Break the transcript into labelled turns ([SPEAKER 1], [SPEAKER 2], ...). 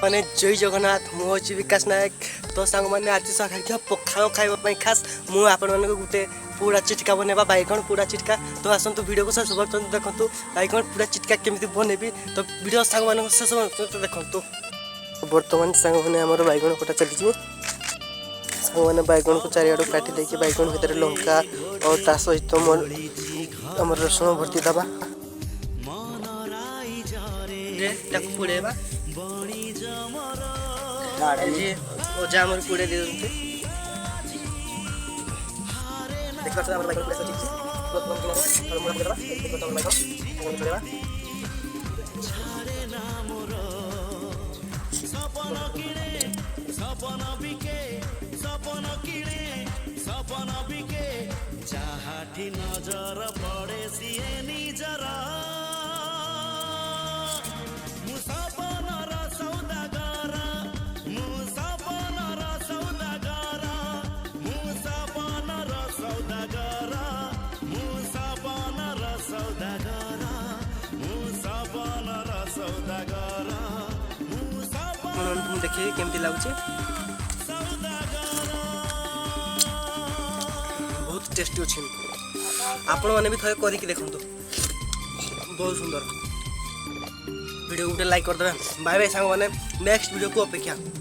[SPEAKER 1] मैंने जय जगन्नाथ मुझे विकास नायक तो सांग मैंने आज सकाळ पखाल खाइबा खास मु आपण मानक गुटे पूरा चिटका बनवा बैगन पूरा चिटका तो आसतु वीडियो को शेष पर्यटन देखु बैगन पूरा चिटका केमी बनैबी तो वीडियो सांग मान शेष पर्यटन देखु। बर्तमान सांग मैंने आम बैगन कटा चली सांग मैंने बैगन को चारिआड़ काटी देकी बैगन भितर लंका और ता सहित आम रसुण भर्ती दबा पुड़ेबा ओजा आम पुड़े दे नजर पड़े सीए निजरा देखिए केमती लगुच बहुत टेस्टी अच्छे आपण मैंने भी थे करके देखो बहुत सुंदर वीडियो गोटे लाइक करदे बाय बाय सांग मैंने नेक्स्ट वीडियो को अपेक्षा।